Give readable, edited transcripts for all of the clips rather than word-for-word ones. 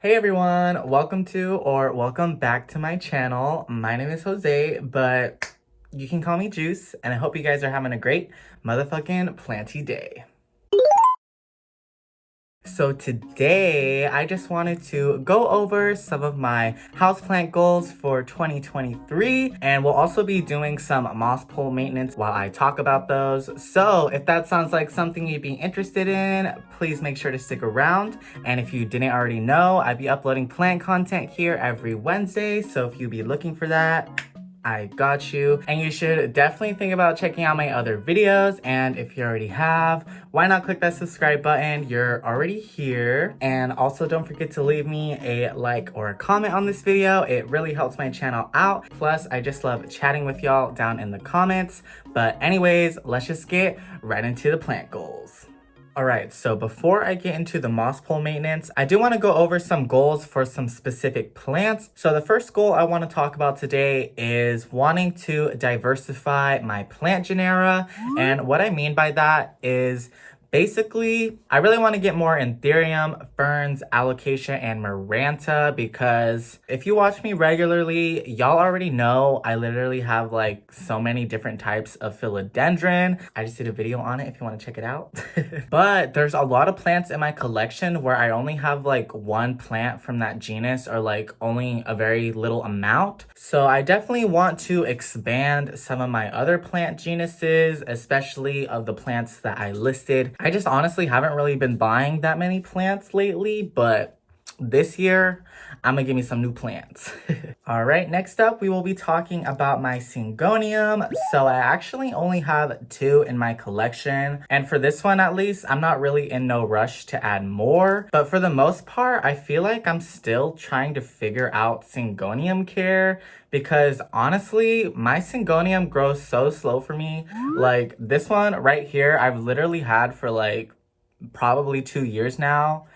Hey everyone, welcome back to my channel. My name is Jose, but you can call me Juice, and I hope you guys are having a great motherfucking planty day. So today, I just wanted to go over some of my houseplant goals for 2023, and we'll also be doing some moss pole maintenance while I talk about those. So if that sounds like something you'd be interested in, please make sure to stick around. And if you didn't already know, I'd be uploading plant content here every Wednesday, so if you'd be looking for that, I got you. And you should definitely think about checking out my other videos. And if you already have, why not click that subscribe button? You're already here. And also don't forget to leave me a like or a comment on this video. It really helps my channel out. Plus, I just love chatting with y'all down in the comments. But anyways, let's just get right into the plant goals. Alright, so before I get into the moss pole maintenance, I do want to go over some goals for some specific plants. So the first goal I want to talk about today is wanting to diversify my plant genera. And what I mean by that is basically, I really want to get more Anthurium, ferns, alocasia, and maranta because if you watch me regularly, y'all already know I literally have like so many different types of philodendron. I just did a video on it if you want to check it out. But there's a lot of plants in my collection where I only have like one plant from that genus or like only a very little amount. So I definitely want to expand some of my other plant genuses, especially of the plants that I listed. I just honestly haven't really been buying that many plants lately, but this year, I'm gonna give me some new plants. All right, next up, we will be talking about my syngonium. So I actually only have two in my collection. And for this one, at least, I'm not really in no rush to add more. But for the most part, I feel like I'm still trying to figure out syngonium care because honestly, my syngonium grows so slow for me. Like this one right here, I've literally had for like probably 2 years now.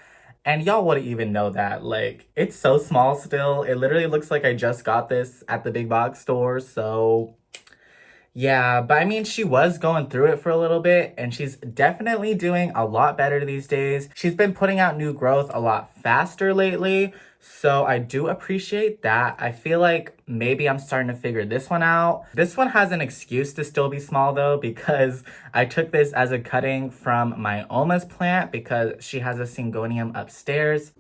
And y'all wouldn't even know that. Like, it's so small still. It literally looks like I just got this at the big box store. So, yeah. But I mean, she was going through it for a little bit. And she's definitely doing a lot better these days. She's been putting out new growth a lot faster lately. So I do appreciate that. I feel like maybe I'm starting to figure this one out. This one has an excuse to still be small though, because I took this as a cutting from my Oma's plant because she has a syngonium upstairs.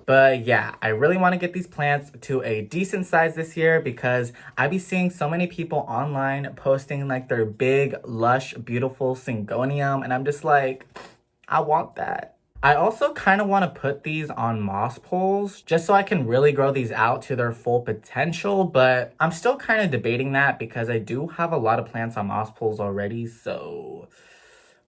But yeah, I really want to get these plants to a decent size this year because I be seeing so many people online posting like their big, lush, beautiful syngonium. And I'm just like, I want that. I also kind of want to put these on moss poles just so I can really grow these out to their full potential, but I'm still kind of debating that because I do have a lot of plants on moss poles already, so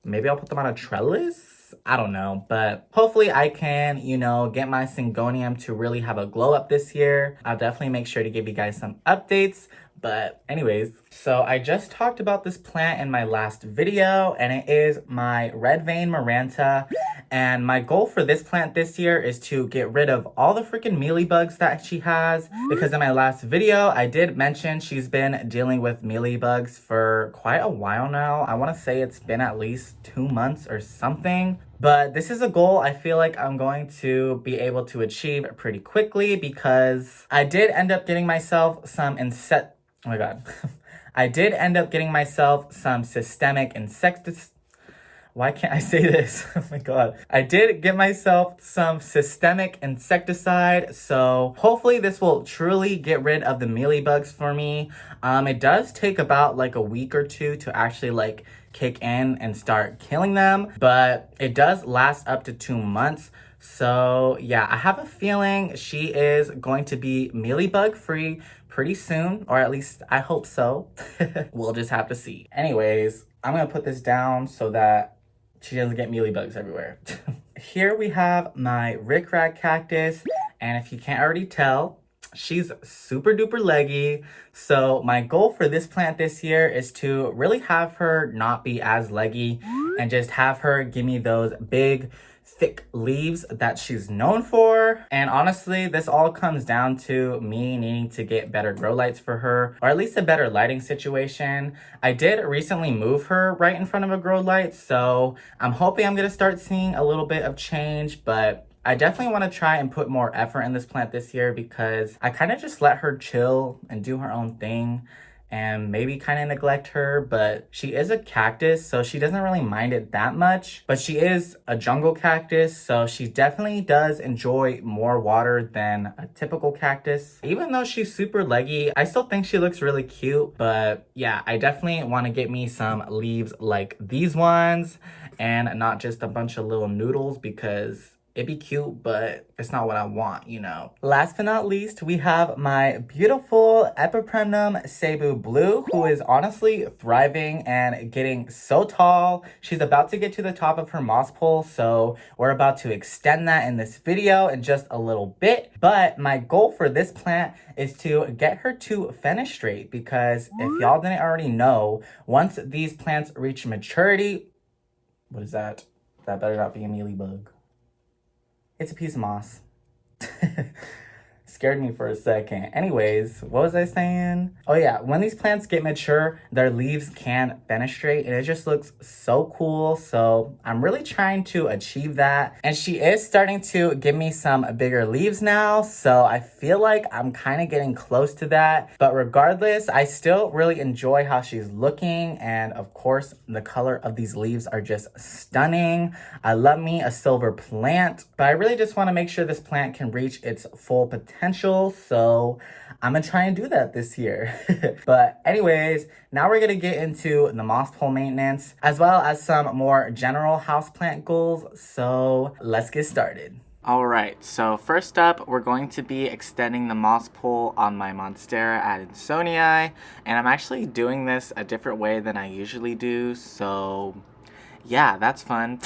maybe I'll put them on a trellis? I don't know, but hopefully I can, get my syngonium to really have a glow up this year. I'll definitely make sure to give you guys some updates. But anyways, so I just talked about this plant in my last video, and it is my red vein maranta. And my goal for this plant this year is to get rid of all the freaking mealybugs that she has. Because in my last video, I did mention she's been dealing with mealybugs for quite a while now. I want to say it's been at least 2 months or something. But this is a goal I feel like I'm going to be able to achieve pretty quickly because I did end up getting myself some oh my god. I did end up getting myself some systemic insecticide. Why can't I say this? Oh my god. I did get myself some systemic insecticide, so hopefully this will truly get rid of the mealybugs for me. It does take about like a week or two to actually like kick in and start killing them, but it does last up to 2 months. So yeah, I have a feeling she is going to be mealybug free pretty soon, or at least I hope so. We'll just have to see. Anyways, I'm gonna put this down so that she doesn't get mealybugs everywhere. Here we have my rickrack cactus, and if you can't already tell, She's super duper leggy. So my goal for this plant this year is to really have her not be as leggy and just have her give me those big thick leaves that she's known for. And honestly, this all comes down to me needing to get better grow lights for her, or at least a better lighting situation. I did recently move her right in front of a grow light, so I'm hoping I'm gonna start seeing a little bit of change, but I definitely want to try and put more effort in this plant this year because I kind of just let her chill and do her own thing and maybe kind of neglect her. But she is a cactus, so she doesn't really mind it that much. But she is a jungle cactus, so she definitely does enjoy more water than a typical cactus. Even though she's super leggy, I still think she looks really cute. But yeah, I definitely want to get me some leaves like these ones and not just a bunch of little noodles because it'd be cute, but it's not what I want, you know. Last but not least, we have my beautiful Epipremnum Cebu Blue, who is honestly thriving and getting so tall. She's about to get to the top of her moss pole, so we're about to extend that in this video in just a little bit. But my goal for this plant is to get her to fenestrate because if y'all didn't already know, once these plants reach maturity, what is that? That better not be a mealybug. It's a piece of moss. Scared me for a second. Anyways, what was I saying? Oh yeah, when these plants get mature, their leaves can fenestrate and it just looks so cool. So I'm really trying to achieve that. And she is starting to give me some bigger leaves now. So I feel like I'm kind of getting close to that. But regardless, I still really enjoy how she's looking. And of course, the color of these leaves are just stunning. I love me a silver plant, but I really just want to make sure this plant can reach its full potential. So I'm gonna try and do that this year. But anyways, now we're gonna get into the moss pole maintenance as well as some more general houseplant goals. So let's get started. Alright, so first up, we're going to be extending the moss pole on my Monstera adansonii, and I'm actually doing this a different way than I usually do, so yeah, that's fun.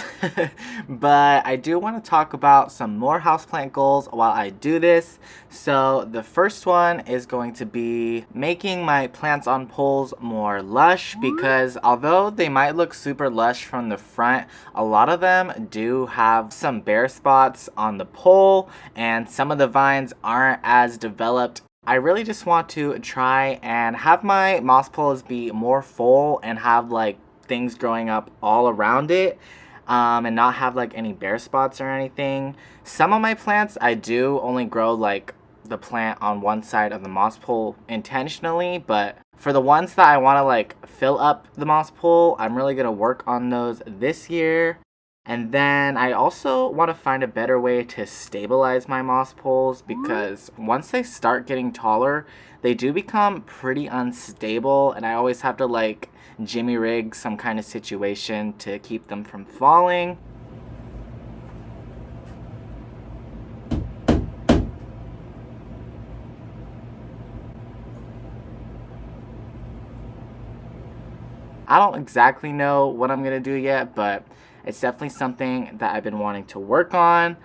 But I do want to talk about some more houseplant goals while I do this. So the first one is going to be making my plants on poles more lush, because although they might look super lush from the front, a lot of them do have some bare spots on the pole and some of the vines aren't as developed. I really just want to try and have my moss poles be more full and have like things growing up all around it, and not have like any bare spots or anything. Some of my plants I do only grow like the plant on one side of the moss pole intentionally, but for the ones that I want to like fill up the moss pole, I'm really gonna work on those this year. And then I also want to find a better way to stabilize my moss poles, because once they start getting taller, they do become pretty unstable, and I always have to like jimmy rig some kind of situation to keep them from falling. I don't exactly know what I'm gonna do yet, but it's definitely something that I've been wanting to work on.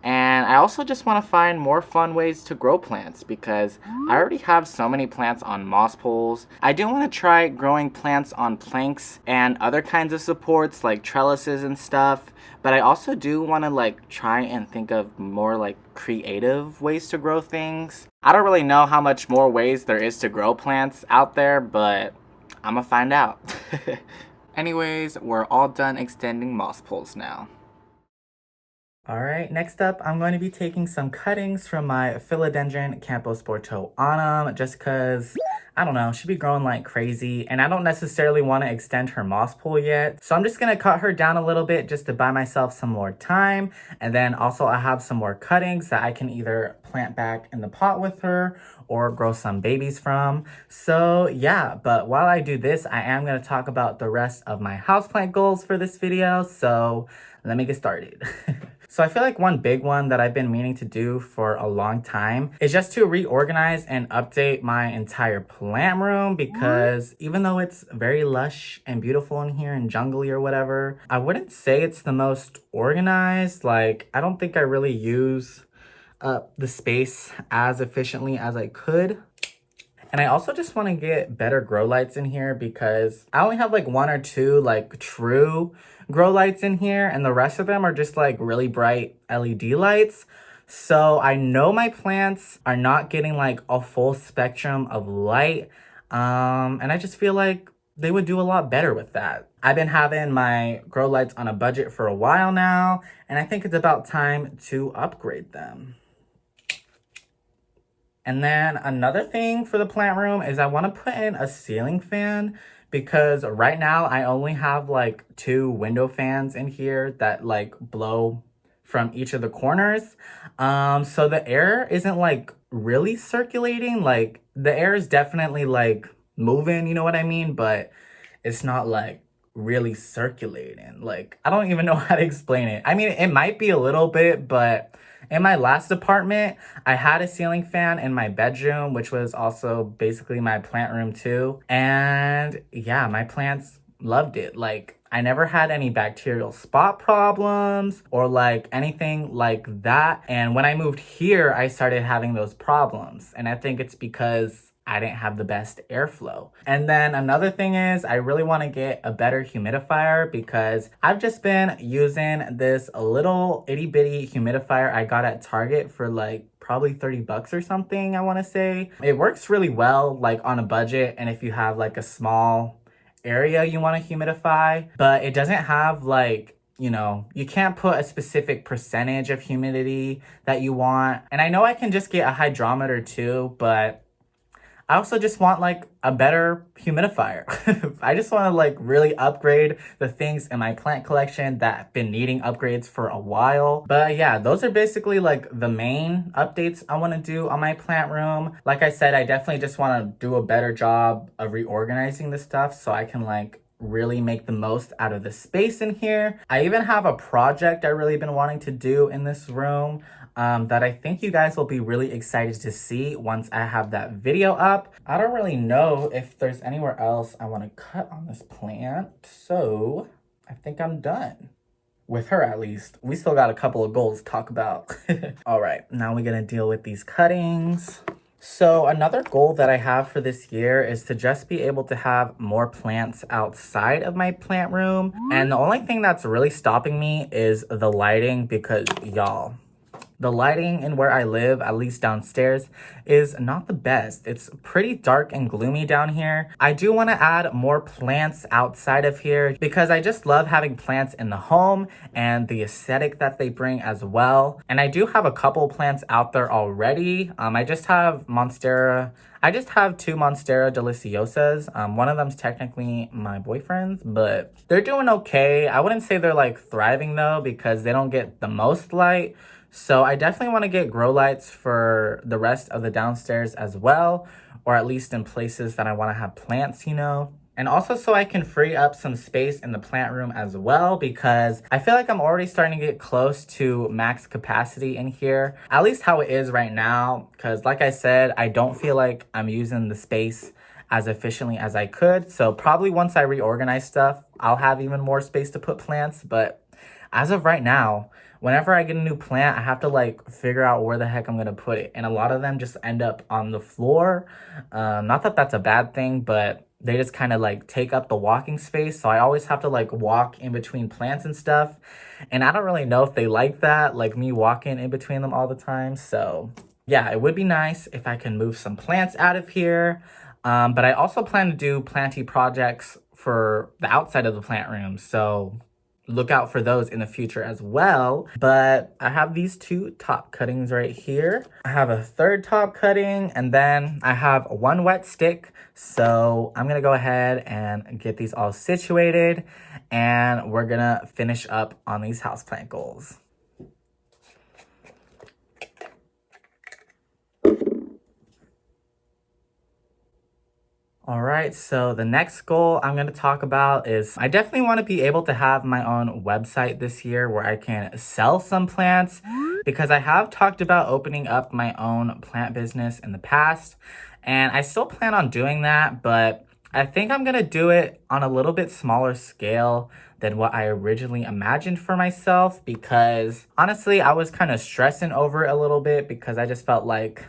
And I also just want to find more fun ways to grow plants, because I already have so many plants on moss poles. I do want to try growing plants on planks and other kinds of supports like trellises and stuff, but I also do want to like try and think of more like creative ways to grow things. I don't really know how much more ways there is to grow plants out there, but I'm gonna find out. Anyways, we're all done extending moss poles now. Alright, next up, I'm going to be taking some cuttings from my Philodendron Camposporto Autumn, just because, I don't know, she'd be growing like crazy, and I don't necessarily want to extend her moss pole yet. So I'm just going to cut her down a little bit just to buy myself some more time, and then also I have some more cuttings that I can either plant back in the pot with her or grow some babies from. So yeah, but while I do this, I am going to talk about the rest of my houseplant goals for this video, so let me get started. So I feel like one big one that I've been meaning to do for a long time is just to reorganize and update my entire plant room, because even though it's very lush and beautiful in here and jungly or whatever, I wouldn't say it's the most organized. Like, I don't think I really use up the space as efficiently as I could. And I also just want to get better grow lights in here because I only have like one or two like true grow lights in here, and the rest of them are just like really bright LED lights. So I know my plants are not getting like a full spectrum of light. And I just feel like they would do a lot better with that. I've been having my grow lights on a budget for a while now, and I think it's about time to upgrade them. And then another thing for the plant room is I want to put in a ceiling fan because right now I only have like 2 window fans in here that like blow from each of the corners. So the air isn't like really circulating. Like the air is definitely like moving, you know what I mean? But it's not like really circulating. Like I don't even know how to explain it. I mean, it might be a little bit, but in my last apartment, I had a ceiling fan in my bedroom, which was also basically my plant room too. And yeah, my plants loved it. Like I never had any bacterial spot problems or like anything like that. And when I moved here, I started having those problems. And I think it's because I didn't have the best airflow. And then another thing is I really want to get a better humidifier because I've just been using this little itty bitty humidifier I got at Target for like probably 30 bucks or something, I want to say. It works really well like on a budget and if you have like a small area you want to humidify, but it doesn't have like, you know, you can't put a specific percentage of humidity that you want. And I know I can just get a hydrometer too, but I also just want like a better humidifier. I just want to like really upgrade the things in my plant collection that have been needing upgrades for a while. But yeah, those are basically like the main updates I want to do on my plant room. Like I said, I definitely just want to do a better job of reorganizing the stuff so I can like really make the most out of the space in here. I even have a project I really been wanting to do in this room that I think you guys will be really excited to see once I have that video up. I don't really know if there's anywhere else I want to cut on this plant, so I think I'm done. With her at least. We still got a couple of goals to talk about. All right, now we're gonna deal with these cuttings. So another goal that I have for this year is to just be able to have more plants outside of my plant room. And the only thing that's really stopping me is the lighting because y'all, the lighting in where I live, at least downstairs, is not the best. It's pretty dark and gloomy down here. I do want to add more plants outside of here because I just love having plants in the home and the aesthetic that they bring as well. And I do have a couple plants out there already. I just have Monstera. I just have 2 Monstera deliciosas. One of them's technically my boyfriend's, but they're doing okay. I wouldn't say they're like thriving though because they don't get the most light. So I definitely want to get grow lights for the rest of the downstairs as well, or at least in places that I want to have plants, you know. And also so I can free up some space in the plant room as well because I feel like I'm already starting to get close to max capacity in here, at least how it is right now. Because like I said, I don't feel like I'm using the space as efficiently as I could. So probably once I reorganize stuff, I'll have even more space to put plants. But as of right now, whenever I get a new plant, I have to like figure out where the heck I'm gonna put it. And a lot of them just end up on the floor. Not that that's a bad thing, but they just kind of like take up the walking space. So I always have to like walk in between plants and stuff. And I don't really know if they like that, like me walking in between them all the time. So yeah, it would be nice if I can move some plants out of here. But I also plan to do planty projects for the outside of the plant room. So look out for those in the future as well. But I have these 2 top cuttings right here. I have a 3rd top cutting, and then I have 1 wet stick. So I'm gonna go ahead and get these all situated, and we're gonna finish up on these houseplant goals. All right, so the next goal I'm going to talk about is I definitely want to be able to have my own website this year where I can sell some plants because I have talked about opening up my own plant business in the past and I still plan on doing that, but I think I'm gonna do it on a little bit smaller scale than what I originally imagined for myself, because honestly, I was kind of stressing over it a little bit because I just felt like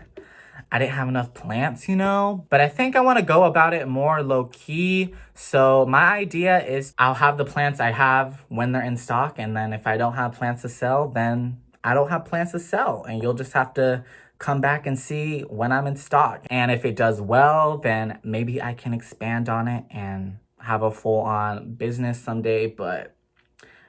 I didn't have enough plants, you know? But I think I want to go about it more low key. So my idea is I'll have the plants I have when they're in stock. And then if I don't have plants to sell, then I don't have plants to sell. And you'll just have to come back and see when I'm in stock. And if it does well, then maybe I can expand on it and have a full-on business someday. But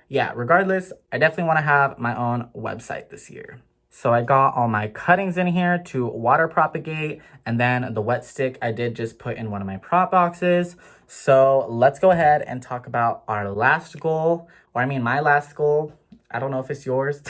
yeah, regardless, I definitely want to have my own website this year. So I got all my cuttings in here to water propagate, and then the wet stick I did just put in one of my prop boxes. So let's go ahead and talk about our last goal, or I mean my last goal. I don't know if it's yours,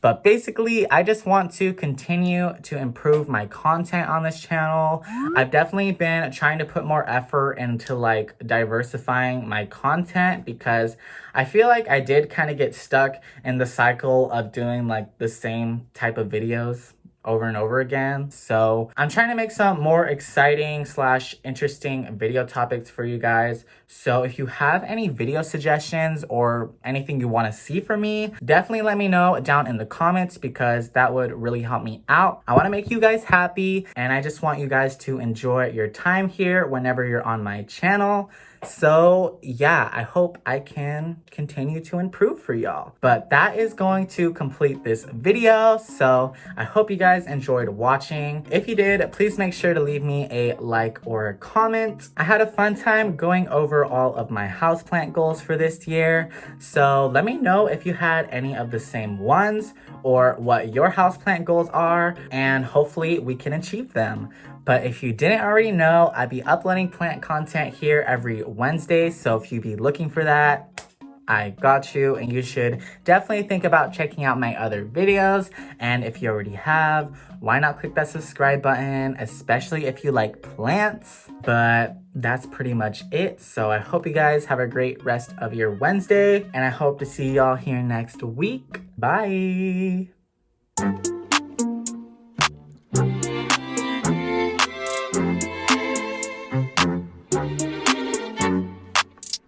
but basically I just want to continue to improve my content on this channel. I've definitely been trying to put more effort into like diversifying my content, because I feel like I did kind of get stuck in the cycle of doing like the same type of videos over and over again. So I'm trying to make some more exciting / interesting video topics for you guys. So if you have any video suggestions or anything you want to see from me, definitely let me know down in the comments, because that would really help me out. I want to make you guys happy, and I just want you guys to enjoy your time here whenever you're on my channel. So yeah, I hope I can continue to improve for y'all. But that is going to complete this video. So I hope you guys enjoyed watching. If you did, please make sure to leave me a like or a comment. I had a fun time going over all of my houseplant goals for this year. So let me know if you had any of the same ones or what your houseplant goals are, and hopefully we can achieve them. But if you didn't already know, I'd be uploading plant content here every Wednesday. So if you be looking for that, I got you. And you should definitely think about checking out my other videos. And if you already have, why not click that subscribe button, especially if you like plants. But that's pretty much it. So I hope you guys have a great rest of your Wednesday, and I hope to see y'all here next week. Bye.